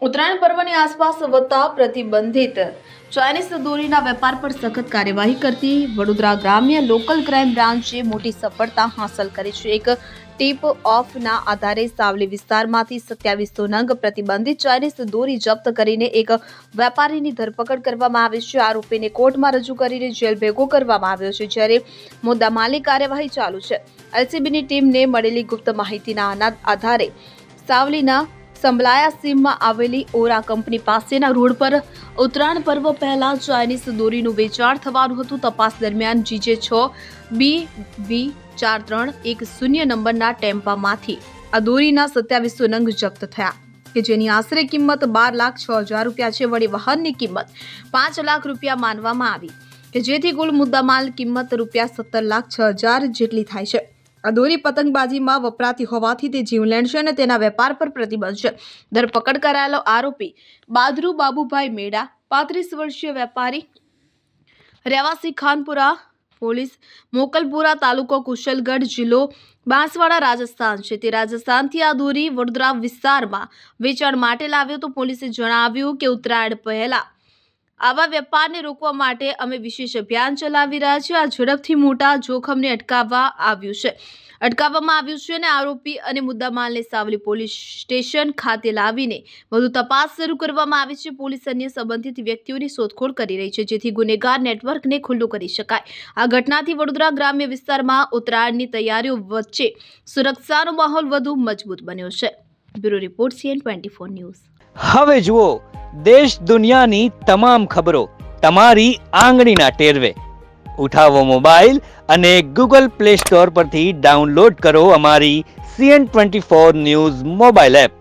ઉત્તરાયણ પર્વની આસપાસ વધતા પ્રતિબંધિત ચાઇનીઝ દોરીના વેપાર પર સખત કાર્યવાહી કરતી વડોદરા ગ્રામ્ય લોકલ ક્રાઇમ બ્રાન્ચે મોટી સફળતા હાંસલ કરી છે। એક ટીપ ઓફના આધારે સાવલી વિસ્તારમાંથી 2700 નંગ પ્રતિબંધિત ચાઇનીઝ દોરી જપ્ત કરીને એક વેપારીની ધરપકડ કરવામાં આવી છે। આરોપીને કોર્ટમાં રજૂ કરીને જેલ ભેગો કરવામાં આવ્યો છે, જ્યારે મુદ્દામાલની કાર્યવાહી ચાલુ છે। એલસીબીની ટીમને મળેલી ગુપ્ત માહિતીના આધારે સાવલીના સંભલાયા સીમમાં આવેલી ઓરા કંપની પાસેના રોડ પર ઉત્તરાયણ પર્વ પહેલા ચાઇનીઝ દોરીનું વેચાણ થવાનું હતું। તપાસ દરમિયાન GJ6BV4310 નંબરના ટેમ્પામાંથી આ દોરીના 2700 નંગ જપ્ત થયા કે જેની આશરે કિંમત 12,06,000 રૂપિયા છે। વળી વાહનની કિંમત 5 લાખ રૂપિયા માનવામાં આવી કે જેથી કુલ મુદ્દામાલ કિંમત રૂપિયા 17,06,000 જેટલી થાય છે। આ દોરી પતંગબાજીમાં વપરાતી હોવાથી તે જીવલેણ છે અને તેના વેપાર પર પ્રતિબંધ છે। ધરપકડ કરાયેલો આરોપી બાદરુ બાબુભાઈ મેડા 35 વર્ષીય વેપારી રહેવાસી ખાનપુરા પોલીસ મોકલપુરા તાલુકો કુશલગઢ જિલ્લો બાંસવાડા રાજસ્થાન છે। તે રાજસ્થાનથી આ દોરી વડોદરા વિસ્તારમાં વેચાણ માટે લાવ્યો તો પોલીસે જણાવ્યું કે ઉત્તરાયણ પહેલા આવા વેપારને રોકવા માટે અમે વિશેષ અભિયાન ચલાવી રહ્યા છીએ। આ ઝડપથી મોટા જોખમને અટકાવવામાં આવ્યું છે અને આરોપી અને મુદ્દામાલને સાવલી પોલીસ સ્ટેશન ખાતે લાવીને વધુ તપાસ શરૂ કરવામાં આવી છે। પોલીસ અન્ય સંબંધિત વ્યક્તિઓની શોધખોળ કરી રહી છે, જેથી ગુનેગાર નેટવર્કને ખુલ્લું કરી શકાય। આ ઘટનાથી વડોદરા ગ્રામ્ય વિસ્તારમાં ઉત્તરાયણની તૈયારીઓ વચ્ચે સુરક્ષાનો માહોલ વધુ મજબૂત બન્યો છે। Bureau report CN24 news. હવે જુઓ દેશ દુનિયાની તમામ ખબરો તમારી આંગળીના ટેરવે। ઉઠાવો મોબાઈલ અને ગૂગલ પ્લે સ્ટોર પરથી ડાઉનલોડ કરો અમારી CN24 ન્યૂઝ મોબાઈલ એપ।